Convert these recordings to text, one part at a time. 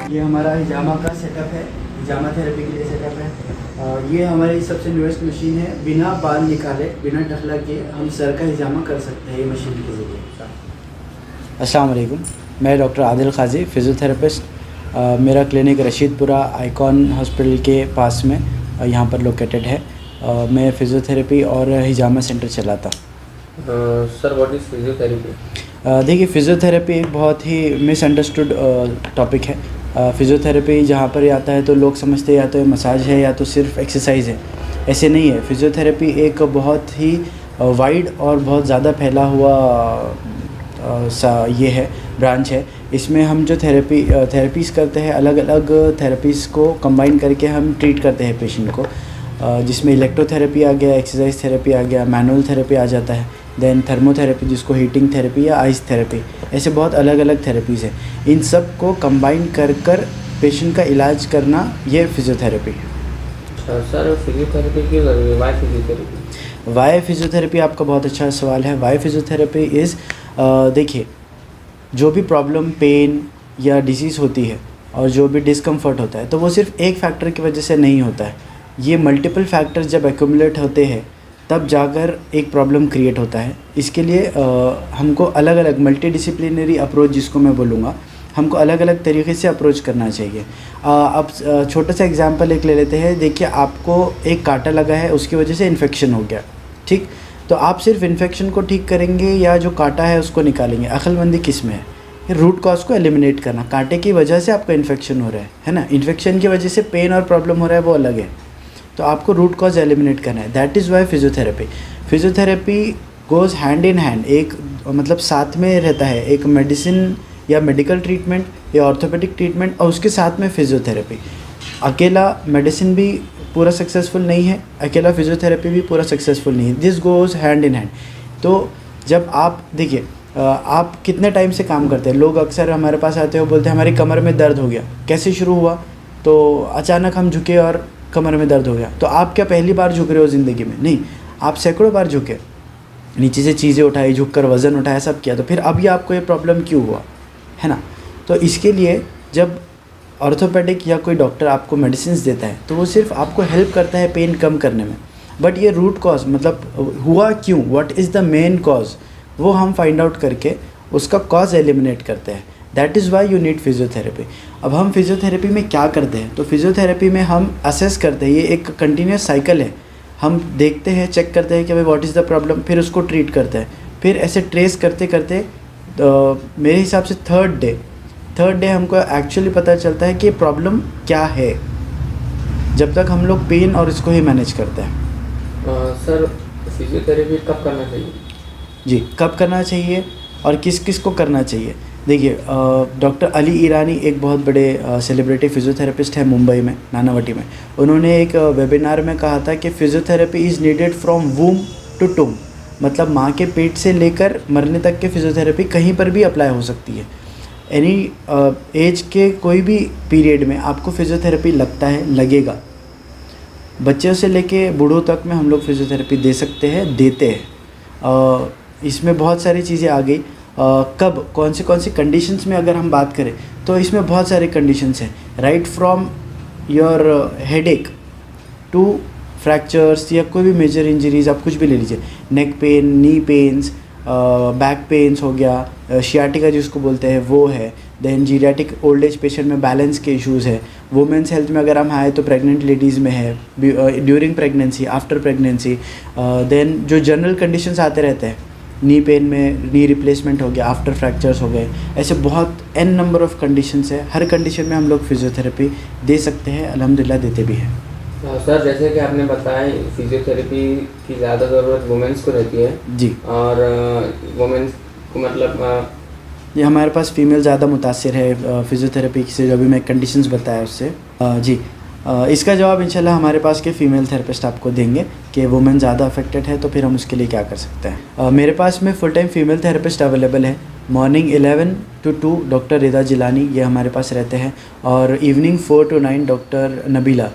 ये हमारा हिजामा का सेटअप है, हिजामा थेरेपी के लिए सेटअप है। ये हमारी सबसे न्यूएस्ट मशीन है, बिना बाल निकाले, बिना ढकला के हम सर का हिजामा कर सकते हैं ये मशीन के ज़रिए। अस्सलाम वालेकुम, मैं डॉक्टर आदिल क़ाज़ी, फ़िज़ियोथेरेपिस्ट। मेरा क्लिनिक रशीदपुरा आइकॉन हॉस्पिटल के पास में यहाँ पर लोकेटेड है। मैं फ़िज़ियोथेरेपी और हिजामा सेंटर चलाता। Sir what is physiotherapy? देखिए, फ़िज़ियोथेरेपी एक बहुत ही मिसअंडरस्टूड टॉपिक है। फ़िज़ियोथेरेपी जहाँ पर आता है तो लोग समझते हैं या तो मसाज है या तो सिर्फ एक्सरसाइज है। ऐसे नहीं है। फ़िज़ियोथेरेपी एक बहुत ही वाइड और बहुत ज़्यादा फैला हुआ ये है, ब्रांच है। इसमें हम जो थेरेपीज़ करते हैं, अलग अलग थेरेपीज़ को कंबाइन करके हम ट्रीट करते हैं पेशेंट को, जिसमें इलेक्ट्रोथेरेपी आ गया, एक्सरसाइज थेरेपी आ गया, मैनुअल थेरेपी आ जाता है, देन थर्मोथेरेपी जिसको हीटिंग थेरेपी या आइस थेरेपी, ऐसे बहुत अलग अलग थेरेपीज़ हैं। इन सब को कंबाइन कर पेशेंट का इलाज करना, ये फ़िज़ियोथेरेपी है। सर फिजियोथेरेपी क्यों ज़रूरी है? Y physiotherapy? वाई फ़िज़ियोथेरेपी आपका बहुत अच्छा सवाल है। वाई फ़िज़ियोथेरेपी इज़, देखिए, जो भी प्रॉब्लम, पेन या डिसीज़ होती है और जो भी डिस्कम्फर्ट होता है, तो वो सिर्फ एक फैक्टर की वजह से नहीं होता है। ये मल्टीपल फैक्टर्स जब एक्यूमुलेट होते हैं तब जाकर एक प्रॉब्लम क्रिएट होता है। इसके लिए हमको अलग अलग मल्टी डिसिप्लिनरी अप्रोच, जिसको मैं बोलूँगा, हमको अलग अलग तरीके से अप्रोच करना चाहिए। अब छोटा सा एग्जांपल एक ले लेते हैं। देखिए, आपको एक कांटा लगा है, उसकी वजह से इन्फेक्शन हो गया, ठीक? तो आप सिर्फ इन्फेक्शन को ठीक करेंगे या जो कांटा है उसको निकालेंगे? अक्लमंदी किस में है? रूट कॉज को एलिमिनेट करना। कांटे की वजह से आपका इन्फेक्शन हो रहा है ना? इन्फेक्शन की वजह से पेन और प्रॉब्लम हो रहा है, वो अलग है। तो आपको रूट कॉज एलिमिनेट करना है। That is why physiotherapy goes hand in hand, एक मतलब साथ में रहता है। एक मेडिसिन या मेडिकल ट्रीटमेंट या ऑर्थोपेडिक ट्रीटमेंट और उसके साथ में फ़िज़ियोथेरेपी। अकेला मेडिसिन भी पूरा सक्सेसफुल नहीं है, अकेला फ़िज़ियोथेरेपी भी पूरा सक्सेसफुल नहीं है। This goes hand in hand. तो जब आप देखिए, आप कितने टाइम से काम करते हैं? लोग अक्सर हमारे पास आते हैं, बोलते हैं हमारी कमर में दर्द हो गया। कैसे शुरू हुआ? तो अचानक हम झुके और कमर में दर्द हो गया। तो आप क्या पहली बार झुक रहे हो ज़िंदगी में? नहीं, आप सैकड़ों बार झुके, नीचे से चीज़ें उठाई, झुककर वज़न उठाया, सब किया। तो फिर अभी आपको ये प्रॉब्लम क्यों हुआ, है ना? तो इसके लिए जब ऑर्थोपेडिक या कोई डॉक्टर आपको मेडिसिन देता है तो वो सिर्फ आपको हेल्प करता है पेन कम करने में, बट ये रूट कॉज, मतलब हुआ क्यों, what is the main cause, वो हम फाइंड आउट करके उसका कॉज एलिमिनेट करते हैं। That is why you need physiotherapy. अब हम फ़िज़ियोथेरेपी में क्या करते हैं? तो फ़िज़ियोथेरेपी में हम असेस करते हैं। ये एक कंटिन्यूस साइकिल है। हम देखते हैं, चेक करते हैं कि भाई व्हाट इज़ द प्रॉब्लम, फिर उसको ट्रीट करते हैं। फिर ऐसे ट्रेस करते करते मेरे हिसाब से थर्ड डे हमको एक्चुअली पता चलता है कि प्रॉब्लम क्या है, जब तक हम लोग पेन और इसको ही मैनेज करते हैं। सर फिजियोथेरेपी कब करना चाहिए? जी, कब करना चाहिए और किस किस को करना चाहिए? देखिए, डॉक्टर अली ईरानी एक बहुत बड़े सेलिब्रिटी फ़िज़ियोथेरेपिस्ट हैं मुंबई में, नानावटी में। उन्होंने एक वेबिनार में कहा था कि physiotherapy is needed from womb to tomb, मतलब माँ के पेट से लेकर मरने तक के फ़िज़ियोथेरेपी कहीं पर भी अप्लाई हो सकती है। एनी एज के कोई भी पीरियड में आपको फ़िज़ियोथेरेपी लगता है, लगेगा। बच्चों से लेके बूढ़ों तक में हम लोग फ़िज़ियोथेरेपी दे सकते हैं, देते हैं। इसमें बहुत सारी चीज़ें आ गई। कब, कौन सी कंडीशंस में अगर हम बात करें तो इसमें बहुत सारे कंडीशंस हैं, right from your headache to fractures या कोई भी मेजर इंजरीज़, आप कुछ भी ले लीजिए। Neck pain, knee pains, back pains हो गया, शियाटिका जिसको बोलते हैं वो है, then geriatric old age patient में बैलेंस के इश्यूज़ है। वुमेंस हेल्थ में अगर हम आए तो प्रेग्नेंट लेडीज़ में है, during pregnancy, after pregnancy, then जो जनरल कंडीशंस आते रहते हैं, नी पेन में नी रिप्लेसमेंट हो गया, आफ्टर फ्रैक्चर्स हो गए, ऐसे बहुत एन नंबर ऑफ़ कंडीशंस है। हर कंडीशन में हम लोग फ़िज़ियोथेरेपी दे सकते हैं, अल्हम्दुलिल्लाह देते भी हैं। सर जैसे कि आपने बताया फिजियोथेरेपी की ज़्यादा ज़रूरत वुमेंस को रहती है जी, और वुमेंस को मतलब ये हमारे पास फ़ीमेल ज़्यादा मुतासिर है फ़िज़ियोथेरेपी से, जो भी मैं कंडीशंस बताया उससे। जी, इसका जवाब इंशाल्लाह हमारे पास के फ़ीमेल थेरेपिस्ट आपको देंगे कि वुमेन ज़्यादा अफेक्टेड है तो फिर हम उसके लिए क्या कर सकते हैं। मेरे पास में full time female therapist available है। मॉर्निंग 11 to 2 डॉक्टर रिदा जिलानी, ये हमारे पास रहते हैं, और इवनिंग 4 to 9 डॉक्टर नबीला,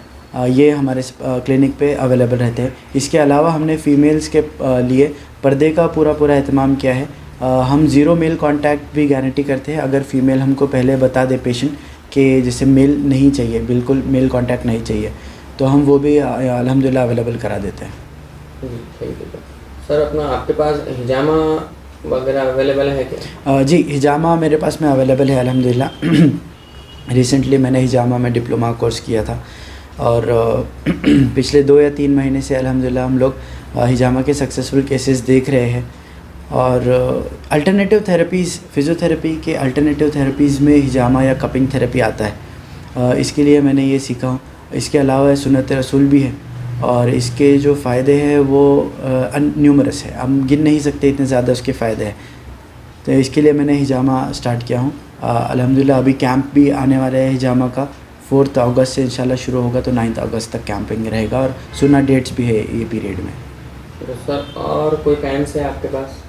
ये हमारे क्लिनिक पे अवेलेबल रहते हैं। इसके अलावा हमने फ़ीमेल्स के लिए पर्दे का पूरा एहतमाम किया है। हम ज़ीरो मेल कांटेक्ट भी गारंटी करते हैं। अगर फ़ीमेल हमको पहले बता दे पेशेंट कि जैसे मेल नहीं चाहिए, बिल्कुल मेल कांटेक्ट नहीं चाहिए, तो हम वो भी अल्हम्दुलिल्लाह अवेलेबल करा देते हैं। जी ठीक है सर। अपना आपके पास हिजामा वगैरह अवेलेबल है क्या? जी, हिजामा मेरे पास में अवेलेबल है अल्हम्दुलिल्लाह। रिसेंटली मैंने हिजामा में डिप्लोमा कोर्स किया था और पिछले 2 या 3 महीने से अल्हम्दुलिल्लाह हम लोग हिजामा के सक्सेसफुल केसेस देख रहे हैं। और अल्टरनेटिव थेरेपीज़, फ़िज़ियोथेरेपी के अल्टरनेटिव थेरेपीज़ में हिजामा या कपिंग थेरेपी आता है। इसके लिए मैंने ये सीखा हूँ। इसके अलावा सुन्नत रसूल भी है और इसके जो फ़ायदे हैं वो न्यूमरस है, हम गिन नहीं सकते इतने ज़्यादा उसके फ़ायदे हैं। तो इसके लिए मैंने हिजामा स्टार्ट किया हूँ। अल्हम्दुलिल्लाह अभी कैंप भी आने वाला है हिजामा का, 4 अगस्त से इंशाल्लाह शुरू होगा, तो 9 अगस्त तक कैंपिंग रहेगा और सुना डेट्स भी है ये पीरियड में। तो सर और कोई कैंप्स है आपके पास?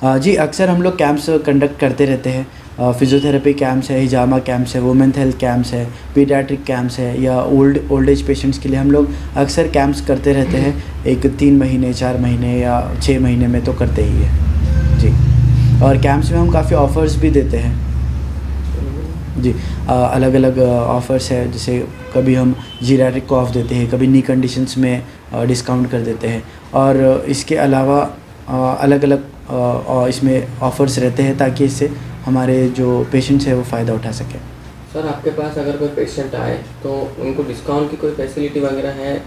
जी, अक्सर हम लोग कैंप्स कंडक्ट करते रहते हैं। फ़िज़ियोथेरेपी कैंप्स है, हिजामा कैंप्स है, वुमेन हेल्थ कैंप्स है, पीडियाट्रिक कैंप्स है, या ओल्ड एज पेशेंट्स के लिए हम लोग अक्सर कैंप्स करते रहते हैं। एक 3 महीने, 4 महीने या 6 महीने में तो करते ही है जी। और कैंप्स में हम काफ़ी ऑफ़र्स भी देते हैं जी। अलग अलग ऑफ़र्स है, जैसे कभी हम जीरियाट्रिक को ऑफ देते हैं, कभी नी कंडीशंस में डिस्काउंट कर देते हैं। और इसके अलावा अलग अलग इसमें ऑफ़र्स रहते हैं ताकि इससे हमारे जो पेशेंट्स हैं वो फ़ायदा उठा सकें। सर आपके पास अगर कोई पेशेंट आए तो उनको डिस्काउंट की कोई फैसिलिटी वगैरह है?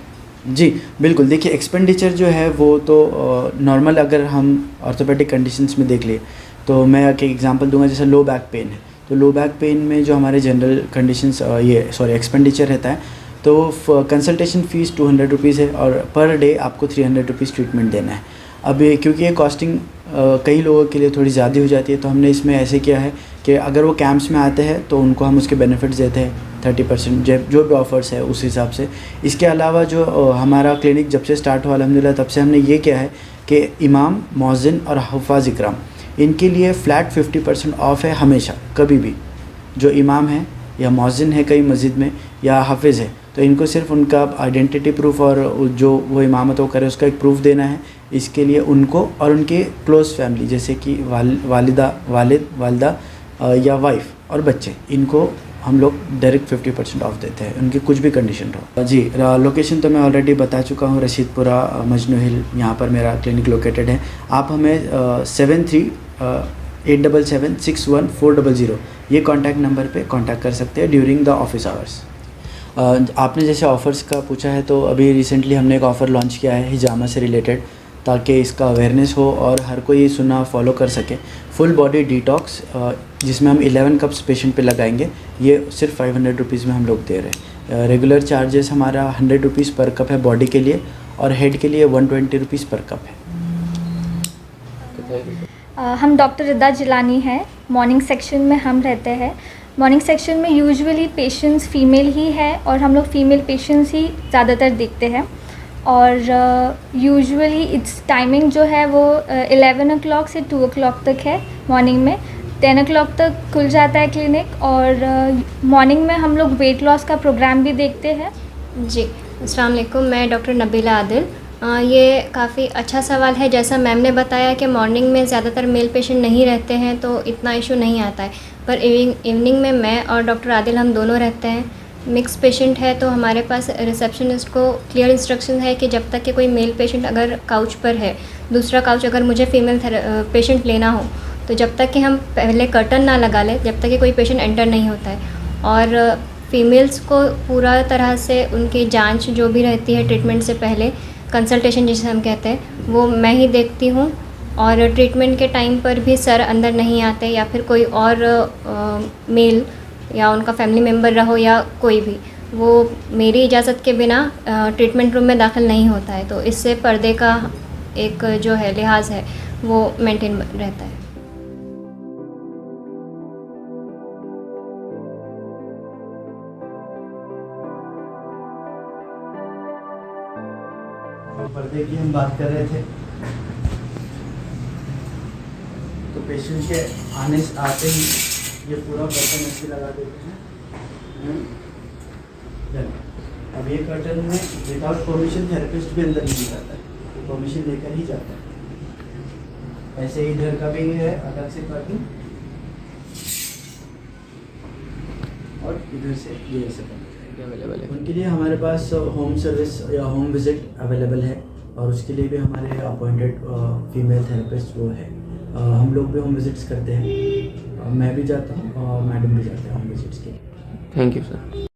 जी, बिल्कुल। देखिए, एक्सपेंडिचर जो है वो तो नॉर्मल, अगर हम ऑर्थोपेडिक कंडीशंस में देख लिए तो मैं एक एग्जांपल दूंगा। जैसे लो बैक पेन है, तो लो बैक पेन में जो हमारे जनरल कंडीशंस एक्सपेंडिचर रहता है, तो कंसल्टेशन फ़ीस 200 रुपीज़ है और पर डे आपको 300 रुपीज़ ट्रीटमेंट देना है। अब ये क्योंकि ये कॉस्टिंग कई लोगों के लिए थोड़ी ज़्यादा हो जाती है, तो हमने इसमें ऐसे किया है कि अगर वो कैंप्स में आते हैं तो उनको हम उसके बेनिफिट्स देते हैं 30%, जो भी ऑफ़र्स है उस हिसाब से। इसके अलावा जो हमारा क्लिनिक जब से स्टार्ट हुआ अल्हम्दुलिल्लाह, तब से हमने ये किया है कि इमाम, मौज़िन और हुफ़ाज़ इकराम, इनके लिए फ़्लैट 50% ऑफ़ है हमेशा, कभी भी। जो इमाम है या मौज़िन है कई मस्जिद में या हाफिज़ है, तो इनको सिर्फ उनका आइडेंटिटी प्रूफ और जो वो इमामत वो करे उसका एक प्रूफ देना है। इसके लिए उनको और उनके क्लोज़ फैमिली, जैसे कि वालिदा या वाइफ और बच्चे, इनको हम लोग डायरेक्ट 50% ऑफ देते हैं, उनकी कुछ भी कंडीशन हो। जी, लोकेशन तो मैं ऑलरेडी बता चुका हूँ, रशीदपुरा मजनू हिल, यहाँ पर मेरा क्लिनिक लोकेटेड है। आप हमें 7387761400 ये कॉन्टैक्ट नंबर पे कॉन्टैक्ट कर सकते हैं ड्यूरिंग द ऑफिस आवर्स। आपने जैसे ऑफ़र्स का पूछा है, तो अभी रिसेंटली हमने एक ऑफ़र लॉन्च किया है हिजामा से रिलेटेड, ताकि इसका अवेयरनेस हो और हर कोई सुना फॉलो कर सके। फुल बॉडी डिटॉक्स, जिसमें हम 11 कप्स पेशेंट पे लगाएंगे, ये सिर्फ 500 रुपीज़ में हम लोग दे रहे हैं। रेगुलर चार्जेस हमारा 100 रुपीज़ पर कप है बॉडी के लिए, और हेड के लिए 120 रुपीज़ पर कप है। हम डॉक्टर रिदा जिलानी हैं। मॉर्निंग सेक्शन में हम रहते हैं। मॉर्निंग सेक्शन में यूजुअली पेशेंट्स फ़ीमेल ही है और हम लोग फ़ीमेल पेशेंट्स ही ज़्यादातर देखते हैं। और यूजुअली इट्स टाइमिंग जो है वो 11 o'clock से 2 o'clock तक है मॉर्निंग में। 10 o'clock तक खुल जाता है क्लिनिक। और मॉर्निंग में हम लोग वेट लॉस का प्रोग्राम भी देखते हैं। जी, अस्सलाम वालेकुम। मैं डॉक्टर नबीला आदिल। ये काफ़ी अच्छा सवाल है। जैसा मैम ने बताया कि मॉर्निंग में ज़्यादातर मेल पेशेंट नहीं रहते हैं तो इतना इशू नहीं आता है, पर इवनिंग में मैं और डॉक्टर आदिल हम दोनों रहते हैं। मिक्स पेशेंट है तो हमारे पास रिसेप्शनिस्ट को क्लियर इंस्ट्रक्शन है कि जब तक कि कोई मेल पेशेंट अगर काउच पर है, दूसरा काउच अगर मुझे फ़ीमेल पेशेंट लेना हो, तो जब तक कि हम पहले कर्टन ना लगा लें, जब तक कि कोई पेशेंट एंटर नहीं होता है। और फीमेल्स को पूरा तरह से उनकी जांच जो भी रहती है ट्रीटमेंट से पहले, कंसल्टेशन जिसे हम कहते हैं, वो मैं ही देखती हूँ। और ट्रीटमेंट के टाइम पर भी सर अंदर नहीं आते, या फिर कोई और मेल या उनका फैमिली मेम्बर रहो या कोई भी, वो मेरी इजाज़त के बिना ट्रीटमेंट रूम में दाखिल नहीं होता है। तो इससे पर्दे का एक जो है लिहाज है वो मेंटेन रहता है। पर्दे की हम बात कर रहे थे, तो पेशेंट के आते ही ये पूरा कर्टन ऐसे लगा देते हैं। अब ये कर्टन में विदाउट परमिशन थेरेपिस्ट भी अंदर नहीं जाता है, परमिशन लेकर ही जाता है। ऐसे ही इधर का भी है अलग से कर्टन। और इधर से ये ऐसे बंद हो जाएगा। अवेलेबल है। उनके लिए हमारे पास होम सर्विस या होम विजिट अवेलेबल है, और उसके लिए भी हमारे अपॉइंटेड फीमेल थेरेपिस्ट वो है। हम लोग भी होम विजिट्स करते हैं, मैं भी जाता हूँ और मैडम भी जाते हैं होम विजिट्स के लिए। Thank you sir.